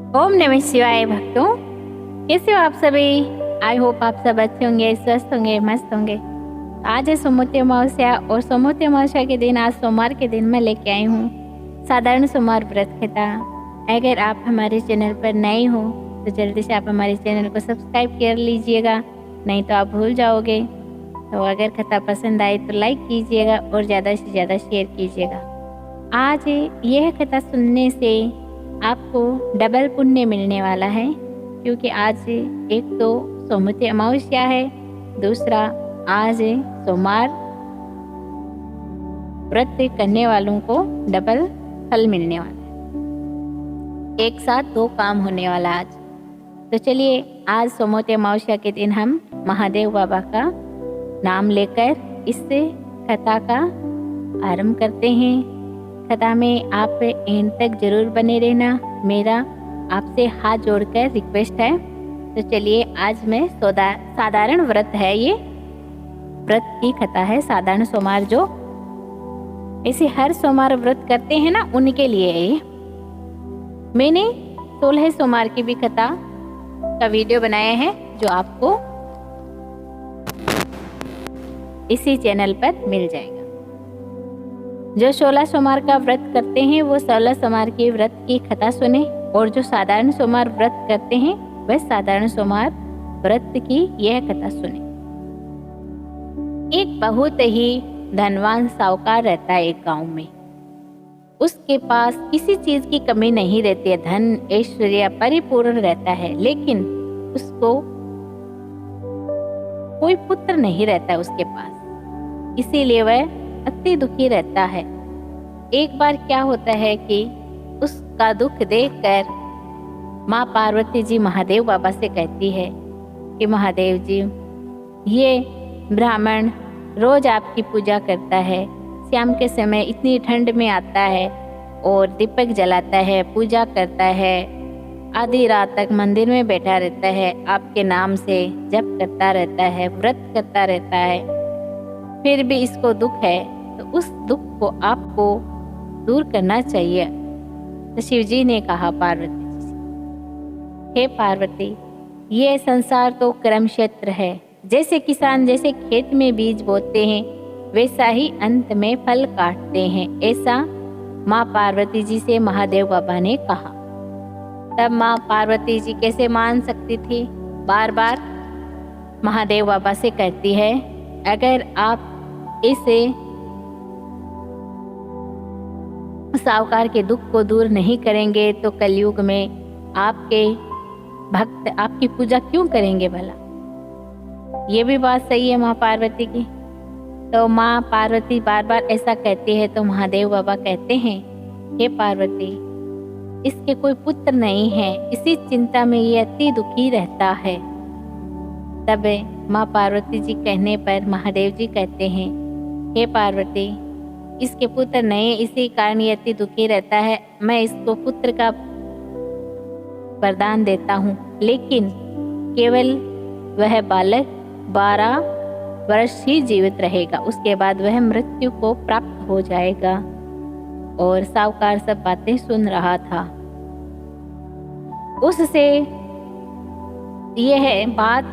ओम नमः शिवाय भक्तों, कैसे हो आप सभी। आई होप आप सब अच्छे होंगे, स्वस्थ होंगे, मस्त होंगे। आज है सोमवती अमावस्या और सोमवती अमावस्या के दिन आज सोमवार के दिन मैं लेके आई हूँ साधारण सोमवार व्रत कथा। अगर आप हमारे चैनल पर नए हो तो जल्दी से आप हमारे चैनल को सब्सक्राइब कर लीजिएगा, नहीं तो आप भूल जाओगे। तो अगर कथा पसंद आए तो लाइक कीजिएगा और ज़्यादा से ज़्यादा शेयर कीजिएगा। आज यह कथा सुनने से आपको डबल पुण्य मिलने वाला है, क्योंकि आज एक तो सोमवती अमावस्या है, दूसरा आज सोमवार व्रत करने वालों को डबल फल मिलने वाला है। एक साथ दो काम होने वाला आज। तो चलिए आज सोमवती अमावस्या के दिन हम महादेव बाबा का नाम लेकर इससे कथा का आरंभ करते हैं। कथा में आप एंड तक जरूर बने रहना, मेरा आपसे हाथ जोड़कर रिक्वेस्ट है। तो चलिए आज मैं साधारण व्रत है, ये व्रत की कथा है। साधारण सोमवार जो ऐसे हर सोमवार व्रत करते हैं ना, उनके लिए है ये। मैंने 16 सोमवार की भी कथा का वीडियो बनाया है जो आपको इसी चैनल पर मिल जाएगा। जो 16 सोमवार का व्रत करते हैं वो 16 सोमवार के व्रत की कथा सुने, और जो साधारण सोमवार व्रत करते हैं वह साधारण सोमवार व्रत की यह कथा सुने। एक बहुत ही धनवान साहूकार रहता है एक गांव में। उसके पास किसी चीज की कमी नहीं रहती है, धन ऐश्वर्य परिपूर्ण रहता है, लेकिन उसको कोई पुत्र नहीं रहता उसके पास, इसीलिए वह अति दुखी रहता है। एक बार क्या होता है कि उसका दुख देखकर माँ पार्वती जी महादेव बाबा से कहती है कि महादेव जी, ये ब्राह्मण रोज आपकी पूजा करता है, शाम के समय इतनी ठंड में आता है और दीपक जलाता है, पूजा करता है, आधी रात तक मंदिर में बैठा रहता है, आपके नाम से जप करता रहता है, व्रत करता रहता है, फिर भी इसको दुख है, तो उस दुख को आपको दूर करना चाहिए। तो शिव जी ने कहा पार्वती जी से, हे पार्वती, ये संसार तो कर्म क्षेत्र है। जैसे किसान जैसे खेत में बीज बोते हैं, वैसा ही अंत में फल काटते हैं, ऐसा माँ पार्वती जी से महादेव बाबा ने कहा। तब माँ पार्वती जी कैसे मान सकती थी, बार बार महादेव बाबा से कहती है, अगर आप इसे साहूकार के दुख को दूर नहीं करेंगे तो कलयुग में आपके भक्त आपकी पूजा क्यों करेंगे भला। ये भी बात सही है माँ पार्वती की। तो माँ पार्वती बार बार ऐसा कहती है तो महादेव बाबा कहते हैं, हे पार्वती, इसके कोई पुत्र नहीं है, इसी चिंता में ये अति दुखी रहता है। तब माँ पार्वती जी कहने पर महादेव जी कहते हैं, हे पार्वती, इसके पुत्र नहीं, इसी कारण ये अति दुखी रहता है। मैं इसको पुत्र का वरदान देता हूँ, लेकिन केवल वह बालक 12 वर्ष ही जीवित रहेगा, उसके बाद वह मृत्यु को प्राप्त हो जाएगा। और साहूकार सब बातें सुन रहा था। उससे यह बात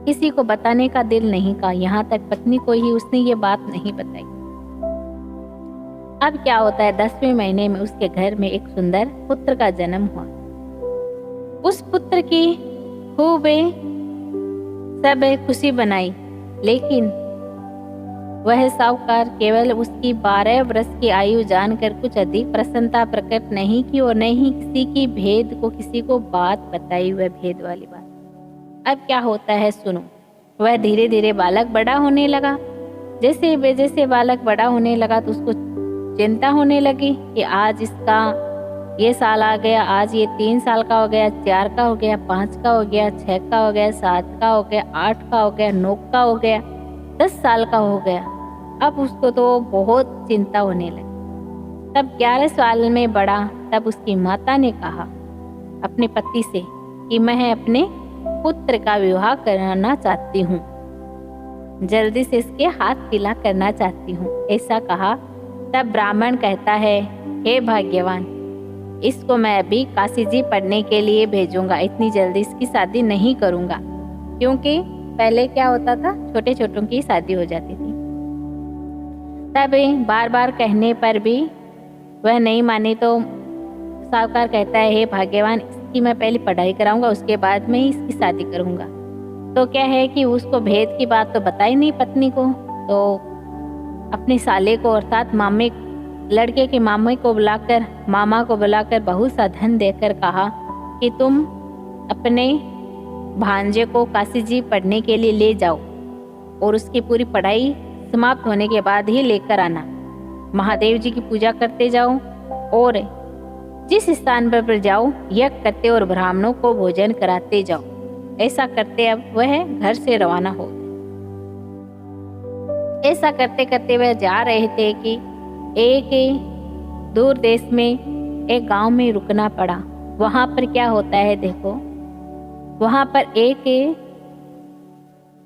किसी को बताने का दिल नहीं का, यहाँ तक पत्नी को ही उसने ये बात नहीं बताई। अब क्या होता है, 10वें महीने में उसके घर में एक सुंदर पुत्र का जन्म हुआ। उस पुत्र की खूब सब खुशी बनाई, लेकिन वह साहूकार केवल उसकी 12 वर्ष की आयु जानकर कुछ अधिक प्रसन्नता प्रकट नहीं की और नहीं किसी की भेद को किसी को बात बताई, वह भेद वाली बात। अब क्या होता है सुनो। वह धीरे धीरे बालक बड़ा होने लगा। जैसे बालक बड़ा होने लगा तो उसको चिंता होने लगी कि आज इसका ये साल आ गया, आज ये 3 साल का हो गया, 4 का हो गया, 5 का हो गया, 6 का हो गया, 7 का हो गया, 8 का हो गया, 9 का हो गया, 10 साल का हो गया। अब उसको तो बहुत चिंता होने लगी। तब 11 साल में बड़ा, तब उसकी माता ने कहा अपने पति से कि मैं अपने पुत्र का विवाह कराना चाहती हूँ, जल्दी से इसके हाथ पीला करना चाहती हूँ, ऐसा कहा। तब ब्राह्मण कहता है, हे भाग्यवान, इसको मैं अभी काशी जी पढ़ने के लिए भेजूंगा, इतनी जल्दी इसकी शादी नहीं करूंगा। क्योंकि पहले क्या होता था, छोटे छोटों की शादी हो जाती थी। तब बार बार कहने पर भी वह नहीं मानी तो साहूकार कहता है, हे भाग्यवान, इसकी मैं पहले पढ़ाई कराऊंगा, उसके बाद में ही इसकी शादी करूंगा। तो क्या है कि उसको भेद की बात तो बताई नहीं पत्नी को, तो अपने साले को अर्थात मामे, लड़के के मामा को बुलाकर बहुत सा धन देकर कहा कि तुम अपने भांजे को काशी जी पढ़ने के लिए ले जाओ और उसकी पूरी पढ़ाई समाप्त होने के बाद ही लेकर आना। महादेव जी की पूजा करते जाओ और जिस स्थान पर जाओ यज्ञ करते और ब्राह्मणों को भोजन कराते जाओ। ऐसा करते अब वह घर से रवाना हो। ऐसा करते करते वह जा रहे थे कि एक दूर देश में एक गांव में रुकना पड़ा। वहां पर क्या होता है देखो, वहां पर एक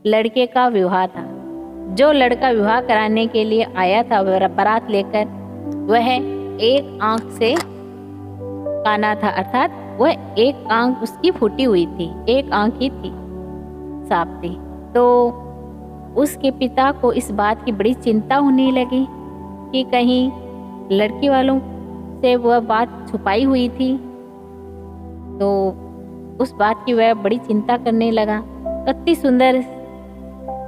लड़के का विवाह था। जो लड़का विवाह कराने के लिए आया था बारात लेकर, वह एक आंख से काना था, अर्थात वह एक आंख उसकी फूटी हुई थी, एक आंख ही थी, साफ थी। तो उसके पिता को इस बात की बड़ी चिंता होने लगी कि कहीं लड़की वालों से वह बात छुपाई हुई थी। तो उस बात की वह बड़ी चिंता करने लगा। अति सुंदर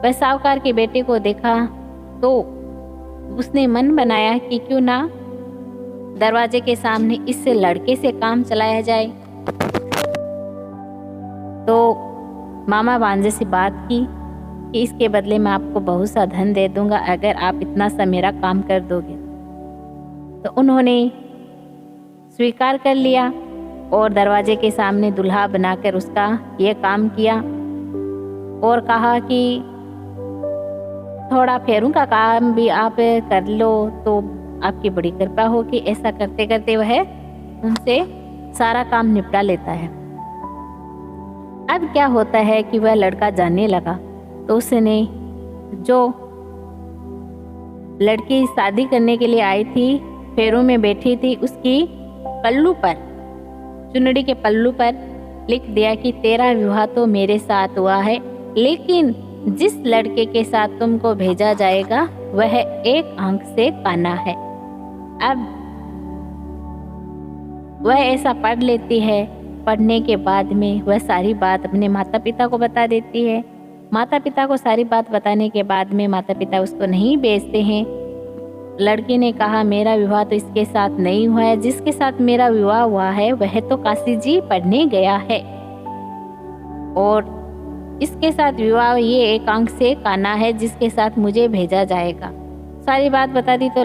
वह साहूकार के बेटे को देखा तो उसने मन बनाया कि क्यों ना दरवाजे के सामने इस लड़के से काम चलाया जाए। तो मामा भांजे से बात की कि इसके बदले मैं आपको बहुत सा धन दे दूंगा अगर आप इतना सा मेरा काम कर दोगे। तो उन्होंने स्वीकार कर लिया और दरवाजे के सामने दूल्हा बनाकर उसका ये काम किया और कहा कि थोड़ा फेरों का काम भी आप कर लो तो आपकी बड़ी कृपा होगी। ऐसा करते करते वह उनसे सारा काम निपटा लेता है। अब क्या होता है कि वह लड़का जाने लगा तो उसने जो लड़की शादी करने के लिए आई थी, फेरों में बैठी थी, उसकी पल्लू पर, चुनरी के पल्लू पर लिख दिया कि तेरा विवाह तो मेरे साथ हुआ है, लेकिन जिस लड़के के साथ तुमको भेजा जाएगा वह एक आंख से काना है। अब वह ऐसा पढ़ लेती है। पढ़ने के बाद में वह सारी बात अपने माता पिता को बता देती है। माता पिता को सारी बात बताने के बाद में माता पिता उसको नहीं भेजते हैं। लड़की ने कहा मेरा विवाह तो इसके साथ नहीं हुआ है, जिसके साथ मेरा विवाह हुआ है वह तो काशी जी पढ़ने गया है और इसके साथ विवाह ये एक आंख से काना है जिसके साथ मुझे भेजा जाएगा। सारी बात बता दी तो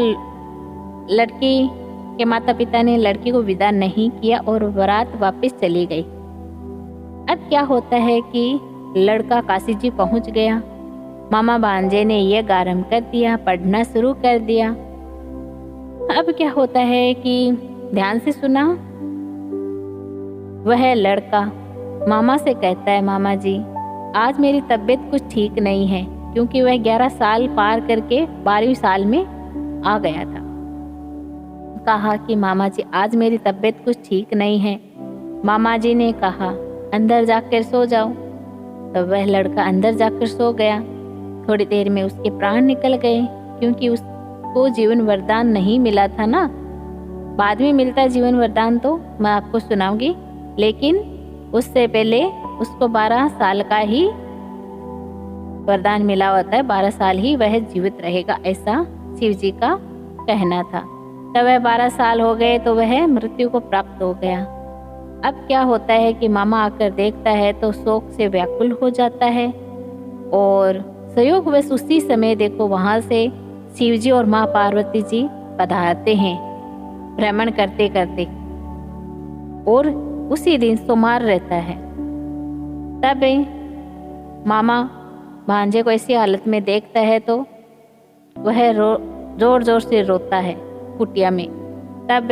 लड़की के माता पिता ने लड़की को विदा नहीं किया और बारात वापस चली गई। अब क्या होता है कि लड़का काशी जी पहुंच गया। मामा भांजे ने यह आरंभ कर दिया, पढ़ना शुरू कर दिया। अब क्या होता है कि ध्यान से सुना, वह लड़का मामा से कहता है मामा जी आज मेरी तबीयत कुछ ठीक नहीं है, क्योंकि वह 11 साल पार करके 12वीं साल में आ गया था। कहा कि मामा जी आज मेरी तबीयत कुछ ठीक नहीं है। मामा जी ने कहा अंदर जाकर सो जाओ। तो वह लड़का अंदर जाकर सो गया। थोड़ी देर में उसके प्राण निकल गए, क्योंकि उसको जीवन वरदान नहीं मिला था ना। बाद में मिलता जीवन वरदान तो मैं आपको सुनाऊंगी, लेकिन उससे पहले उसको 12 साल का ही वरदान मिला होता है। 12 साल ही वह जीवित रहेगा, ऐसा शिव जी का कहना था। तब वह 12 साल हो गए तो वह मृत्यु को प्राप्त हो गया। अब क्या होता है कि मामा आकर देखता है तो शोक से व्याकुल हो जाता है और संयोगवश उसी समय देखो वहां से शिव जी और माँ पार्वती जी पधारते हैं भ्रमण करते करते, और उसी दिन सोमवार रहता है। तब मामा भांजे को ऐसी हालत में देखता है तो वह जोर जोर से रोता है कुटिया में। तब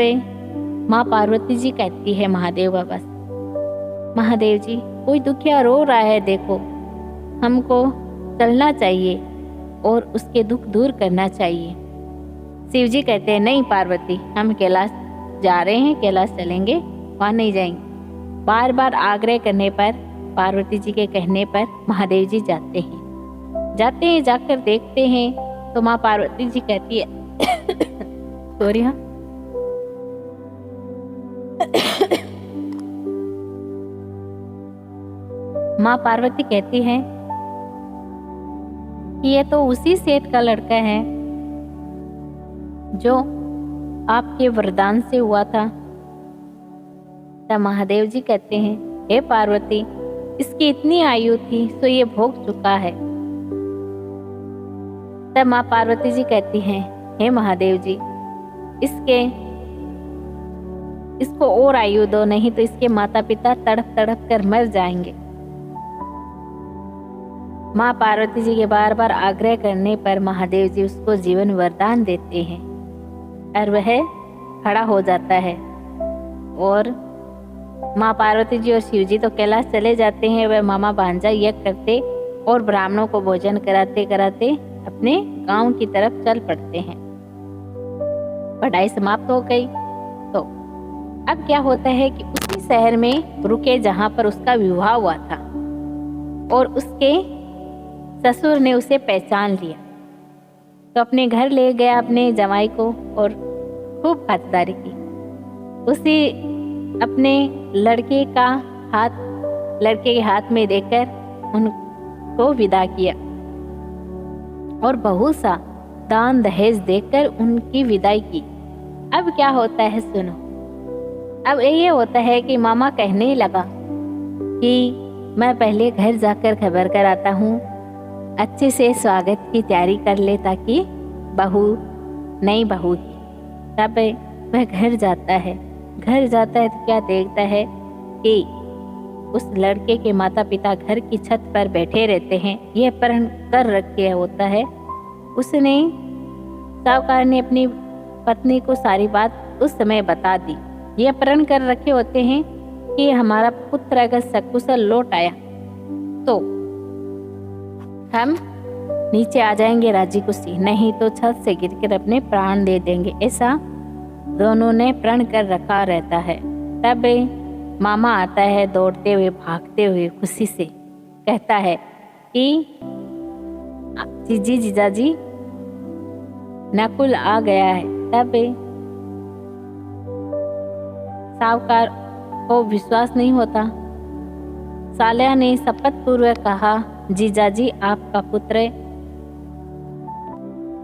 माँ पार्वती जी कहती है महादेव बाबा से, महादेव जी कोई दुखिया रो रहा है, देखो हमको चलना चाहिए और उसके दुख दूर करना चाहिए। शिव जी कहते हैं नहीं पार्वती, हम कैलाश जा रहे हैं, कैलाश चलेंगे, वहाँ नहीं जाएंगे। बार बार आग्रह करने पर, पार्वती जी के कहने पर महादेव जी जाते हैं। जाकर देखते हैं तो माँ पार्वती जी कहती है सॉरी हाँ माँ पार्वती कहती है कि ये तो उसी सेठ का लड़का है जो आपके वरदान से हुआ था। तब महादेव जी कहते हैं, हे पार्वती, इसकी इतनी आयु थी सो ये भोग चुका है। तब माँ पार्वती जी कहती हैं, हे महादेव जी, इसको और आयु दो, नहीं तो इसके माता पिता तड़प तड़प कर मर जाएंगे। माँ पार्वती जी के बार बार आग्रह करने पर महादेव जी उसको जीवन वरदान देते हैं और वह खड़ा हो जाता है। और माँ पार्वती जी और शिव जी तो कैलाश चले जाते हैं। वह मामा भांजा यज्ञ करते और ब्राह्मणों को भोजन कराते कराते अपने गांव की तरफ चल पड़ते हैं। पढ़ाई समाप्त हो गई तो अब क्या होता है कि उसी शहर में रुके जहां पर उसका विवाह हुआ था और उसके ससुर ने उसे पहचान लिया तो अपने घर ले गया अपने जमाई को और खूब खातिरदारी की। उसी अपने लड़के के हाथ में देकर उनको विदा किया और बहुत सा दान दहेज देकर उनकी विदाई की। अब क्या होता है सुनो। अब ये होता है कि मामा कहने लगा कि मैं पहले घर जाकर खबर कराता हूँ, अच्छे से स्वागत की तैयारी कर ले ताकि नई बहू की। तब वह घर जाता है तो क्या देखता है कि उस लड़के के माता पिता घर की छत पर बैठे रहते हैं। यह अपहरण कर रखे होता है। उसने साहूकार ने अपनी पत्नी को सारी बात उस समय बता दी। ये अपहरण कर रखे होते हैं कि हमारा पुत्र अगर सकुशल लौट आया तो हम नीचे आ जाएंगे राजी खुशी, नहीं तो छत से गिरकर अपने प्राण दे देंगे। ऐसा दोनों ने प्रण कर रखा रहता है। तब मामा आता है दौड़ते हुए, भागते हुए, खुशी से कहता है कि जीजाजी नकुल आ गया है। तब साहूकार को विश्वास नहीं होता। साल्या ने शपथ पूर्वक कहा, जीजाजी आपका पुत्र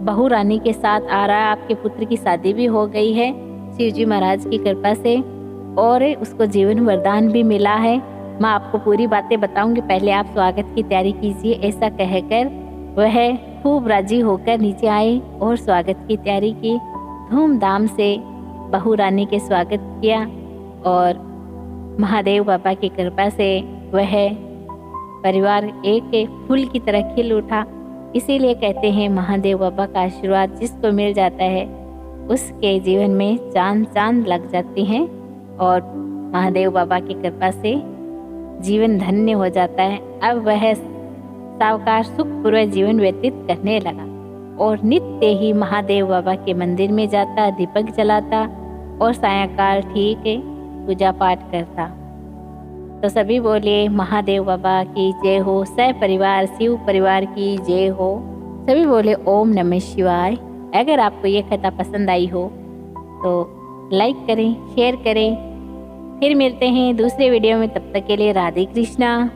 बहू रानी के साथ आ रहा है, आपके पुत्र की शादी भी हो गई है शिवजी महाराज की कृपा से और उसको जीवन वरदान भी मिला है। मैं आपको पूरी बातें बताऊंगी, पहले आप स्वागत की तैयारी कीजिए। ऐसा कहकर वह खूब राजी होकर नीचे आए और स्वागत की तैयारी की। धूमधाम से बहू रानी के स्वागत किया और महादेव बाबा की कृपा से वह परिवार एक फूल की तरह खिल उठा। इसीलिए कहते हैं महादेव बाबा का आशीर्वाद जिसको मिल जाता है उसके जीवन में चांद लग जाती हैं और महादेव बाबा की कृपा से जीवन धन्य हो जाता है। अब वह सावकार सुखपूर्वक जीवन व्यतीत करने लगा और नित्य ही महादेव बाबा के मंदिर में जाता, दीपक जलाता और सायंकाल ठीक पूजा पाठ करता। तो सभी बोलिए महादेव बाबा की जय हो, परिवार शिव परिवार की जय हो। सभी बोले ओम नमः शिवाय। अगर आपको ये कथा पसंद आई हो तो लाइक करें, शेयर करें। फिर मिलते हैं दूसरे वीडियो में, तब तक के लिए राधे कृष्णा।